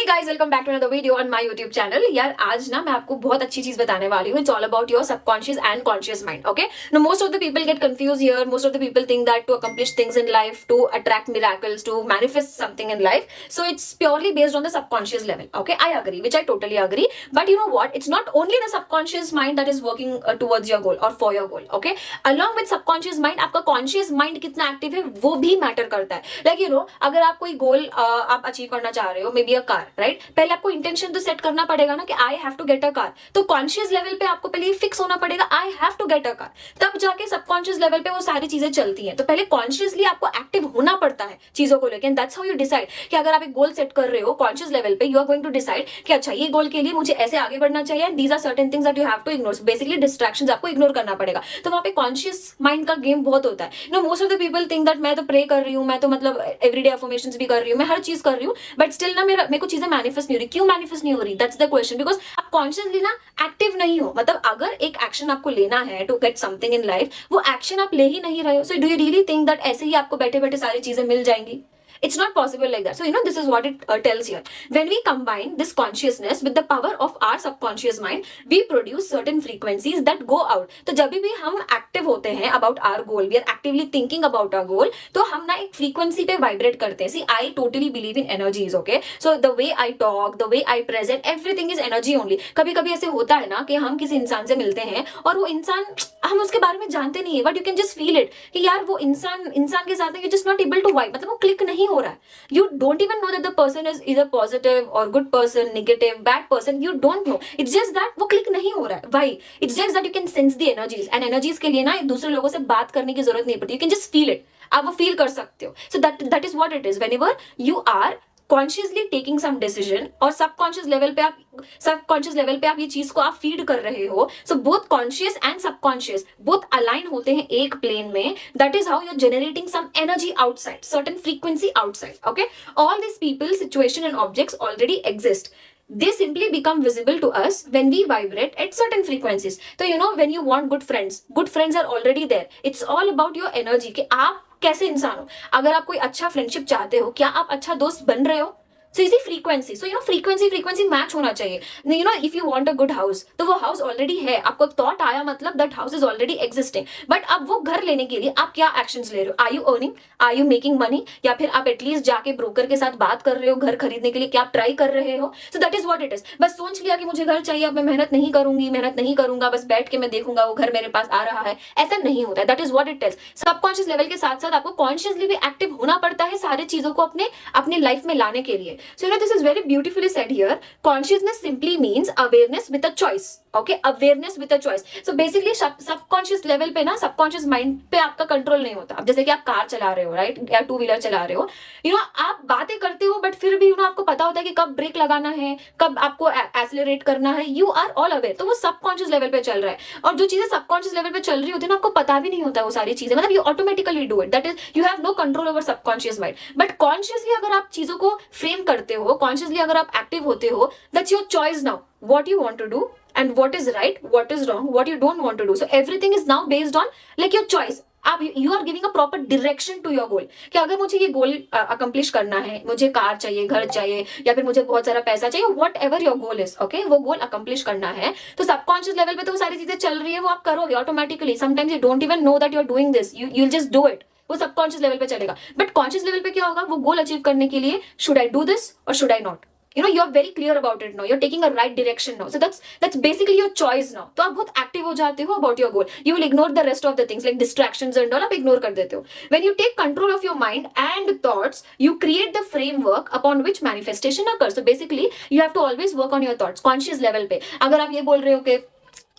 Guys, welcome back to another video on my YouTube channel. यार आज ना मैं आपको बहुत अच्छी चीज बताने वाली हूँ। It's all about your subconscious and conscious mind. Okay, no most of the people get confuse here. Most of the people think that to accomplish things in life, to attract miracles, to manifest something in life, so it's purely based on the subconscious level. Okay, I agree, which I totally agree, but you know what, it's not only the subconscious mind that is working towards your goal और for your goal. Okay, along with subconscious mind आपका conscious mind कितना active है वो भी matter करता है। Like you know, अगर आप कोई गोल आप अचीव करना चाह रहे हो, may be a car, right, पहले आपको इंटेंशन तो सेट करना पड़ेगा ना कि I have to get a car. तो कॉन्शियस लेवल पे आपको पहले फिक्स होना पड़ेगा I have to get a car, तब जाके सबकॉन्शियस लेवल पे वो सारी चीजें चलती हैं। तो पहले कॉन्शियसली आपको एक्टिव होना पड़ता है चीजों को लेकर। दैट्स हाउ यू डिसाइड कि अगर आप एक गोल सेट कर रहे हो कॉन्शियस लेवल पे, you are going to decide कि अच्छा ये गोल के लिए मुझे ऐसे आगे बढ़ना चाहिए and these are certain things that you have to ignore. Basically distractions आपको इग्नोर करना पड़ेगा। तो वहां पे कॉन्शियस माइंड का गेम बहुत होता है। No most of the people think that मैं तो प्रे कर रही हूँ, मैं तो मतलब एवरीडे अफर्मेशंस भी कर रही हूँ, मैं हर चीज कर रही हूँ, बट स्टिल ना मेरे को चीजें मैनिफेस्ट नहीं हो रही। क्यों मैनिफेस्ट नहीं हो रही? That's the question. बिकॉज आप कॉन्शियसली ना एक्टिव नहीं हो। मतलब अगर एक एक्शन आपको लेना है to get something in life, वो एक्शन आप ले ही नहीं रहे हो। So do you really think that ऐसे ही आपको बैठे बैठे सारी चीजें मिल जाएंगी? It's not possible like that. So, you know, this is what it tells here. When we combine this consciousness with the power of our subconscious mind, we produce certain frequencies that go out. तो जब भी हम active होते हैं about our goal, we are actively thinking about our goal, तो हम ना एक frequency पे vibrate करते हैं. See, I totally believe in energies, okay? So, the way I talk, the way I present, everything is energy only. कभी कभी ऐसे होता है ना कि हम किसी इंसान से मिलते हैं और वो इंसान, हम उसके बारे में जानते नहीं है, but you can just feel it कि यार वो इंसान के साथ you just not able to vibe, मतलब वो क्लिक नहीं हो रहा है। You don't even know that the person is either positive or good person, negative, bad person. You don't know. It's just that वो click नहीं हो रहा है. Why? It's just that you can sense the energies. And energies के लिए ना दूसरे लोगों से बात करने की जरूरत नहीं पड़ती. You can just feel it. आप वो feel कर सकते हो. So that is what it is. Whenever you are consciously taking some decision और सबकॉन्शियस लेवल पे आप ये चीज को आप फीड कर रहे हो, so both conscious and subconscious both align होते हैं एक प्लेन में. That is how you are generating some energy outside, certain frequency outside. Okay, all this people, situation and objects already exist. They simply become visible to us when we vibrate at certain frequencies. So you know, when you want good friends are already there. It's all about your energy कि आप कैसे इंसान हो. अगर आप कोई अच्छा friendship चाहते हो, क्या आप अच्छा दोस्त बन रहे हो? So इसी frequency, so you know frequency match होना चाहिए. You know, if you want a good house, तो वो हाउस ऑलरेडी है. आपको थॉट आया, मतलब that house is already existing. But अब वो घर लेने के लिए आप क्या एक्शंस ले रहे हो? Are you earning? Are you making money? या फिर आप एटलीस्ट जाके ब्रोकर के साथ बात कर रहे हो घर खरीदने के लिए? क्या आप ट्राई कर रहे हो? सो that is what it is. बस सोच लिया कि मुझे घर चाहिए, अब मैं मेहनत नहीं करूंगा, बस बैठ के मैं देखूंगा वो घर मेरे पास आ रहा है. ऐसा नहीं होता है. That is what it is. Subconscious level के साथ साथ आपको कॉन्शियसली भी एक्टिव होना पड़ता है सारी चीजों को अपने लाइफ में लाने के लिए. So you know, this is very beautifully said here. Consciousness simply means awareness with a choice. Okay, awareness with a choice. So basically subconscious level पे ना, subconscious mind पे आपका कंट्रोल नहीं होता. अब जैसे कि आप कार चला रहे हो, राइट, या टू व्हीलर चला रहे हो, यू नो, आप बातें करते हो बट फिर भी यू नो आपको पता होता है कि कब ब्रेक लगाना है, कब आपको एक्सेलरेट करना है. You are all aware. तो वो सबकॉन्शियस लेवल पे चल रहा है. और जो चीजें सबकॉन्शियस लेवल पे चल रही होती है ना, आपको पता भी नहीं होता वो सारी चीजें, मतलब you automatically do it. That is, you have no control over subconscious mind. But consciously अगर आप चीजों को फ्रेम करते हो, कॉन्शियसली अगर आप एक्टिव होते हो, that's your choice now. What you want to do and what is right, what is wrong, what you don't want to do. So everything is now based on like your choice. आप you are giving a proper direction to your goal कि अगर मुझे ये गोल accomplish करना है, मुझे car चाहिए, घर चाहिए, या फिर मुझे बहुत सारा पैसा चाहिए, what ever your goal is, okay, वो गोल अकम्प्लिश करना है, तो सबकॉन्शियस लेवल पे तो वो सारी चीजें चल रही है, वो आप करोगे automatically. Sometimes you don't even know that you are doing this, you will just do it. वो सबकॉन्शियस लेवल पे चलेगा. बट कॉन्शियस लेवल पे क्या होगा? वो गोल अचीव करने के लिए शुड आई डू दिस और should I not. You know, you're very clear about it now. You're taking a right direction now. So that's basically your choice now. तो आप बहुत active हो जाते हो about your goal. You will ignore the rest of the things like distractions and all. आप ignore कर देते हो. When you take control of your mind and thoughts, you create the framework upon which manifestation occurs. So basically, you have to always work on your thoughts. Conscious level पे अगर आप ये बोल रहे हो कि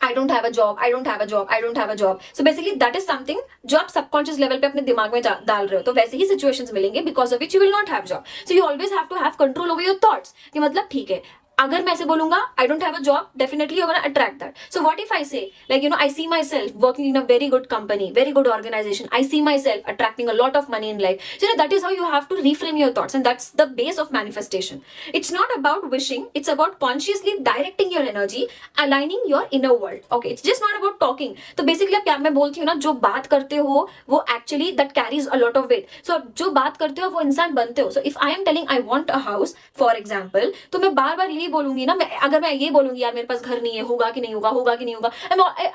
I don't have a job, I don't have a job, I don't have a job. So basically that is something जो आप subconscious level पे अपने दिमाग में डाल रहे हो. तो वैसे ही situations मिलेंगे because of which you will not have job. So you always have to have control over your thoughts. कि मतलब ठीक है, अगर मैं ऐसे बोलूंगा I don't have a job, definitely you gonna attract that. So what if I say like I see my self working in a very good company, very good organization, I see myself attracting a lot of money in life. So that is how you have to reframe your thoughts, and that's the base of manifestation. It's not about wishing, it's about consciously directing your energy, aligning your inner world. Okay, it's just not about talking. तो basically क्या मैं बोलती हूँ ना, जो बात करते हो वो actually that carries a lot of weight. So जो बात करते हो वो इंसान बनते हो. So if I am telling I want a house for example, तो मैं बार बार यही बोलूंगी ना, अगर मैं ये बोलूंगी यार मेरे पास घर नहीं है, होगा कि नहीं होगा, होगा कि नहीं होगा,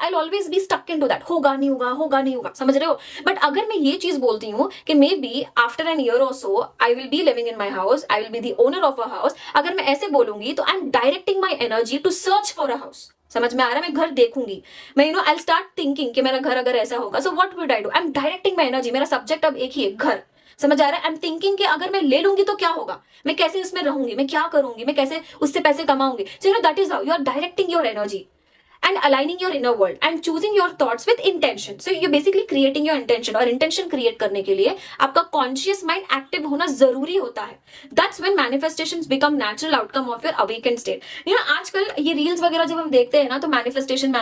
I'll always be stuck into that, होगा नहीं होगा, होगा नहीं होगा, समझ रहे हो. बट अगर मैं ये चीज बोलती हूँ कि maybe after an year or so I will be living in my house, I will be the owner of a house, अगर मैं ऐसे बोलूंगी तो I am directing my energy to search for a house. समझ में आ रहा है? मैं घर देखूंगी, मैं आई स्टार्ट थिंकिंग कि मेरा घर अगर ऐसा होगा, so what would I do, I am directing my energy. मेरा सब्जेक्ट अब एक ही है, घर. समझ आ रहा है? आई एम थिंकिंग कि अगर मैं ले लूंगी तो क्या होगा, मैं कैसे इसमें रहूंगी, मैं क्या करूंगी, मैं कैसे उससे पैसे कमाऊंगी. So that is how you are directing your energy and aligning your inner world and choosing your thoughts with intention. So you're basically creating your intention, और intention create करने के लिए आपका conscious mind active होना जरूरी होता है. That's when manifestations become natural outcome of your awakened state. आजकल ये reels वगैरह जब हम देखते हैं ना, तो manifestation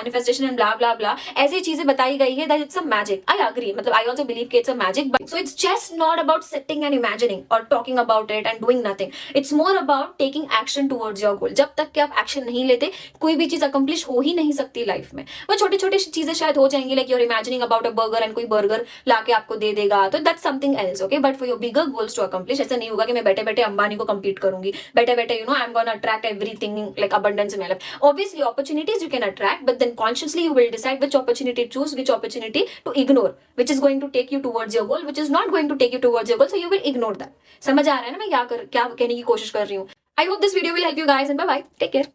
and blah blah blah ऐसी चीजें बताई गई है that it's a magic. I agree, मतलब I also believe कि it's a magic, but so it's just not about sitting and imagining or talking about it and doing nothing. It's more about taking action towards your goal. जब तक कि आप action नहीं लेते, कोई भी चीज accomplish हो ही नहीं सकती लाइफ में. वो छोटी छोटी चीजें शायद हो जाएंगी, like you're imagining about a burger and कोई बर्गर लाके आपको दे देगा, तो that's something else. Okay, but for your bigger goals to accomplish, ऐसा नहीं होगा कि मैं बैठे बैठे अंबानी को कंपीट करूंगी, बैठे बैठे I am gonna attract everything like abundance in my life. Obviously opportunities you can attract, but then consciously you will decide which opportunity to choose, which opportunity to ignore, which is going to take you towards your goal, which is not going to take you towards your goal, so you will ignore that. समझ आ रहा है ना मैं क्या कहने की कोशिश कर रही हूँ. I hope this video will help you guys, and bye bye, take care.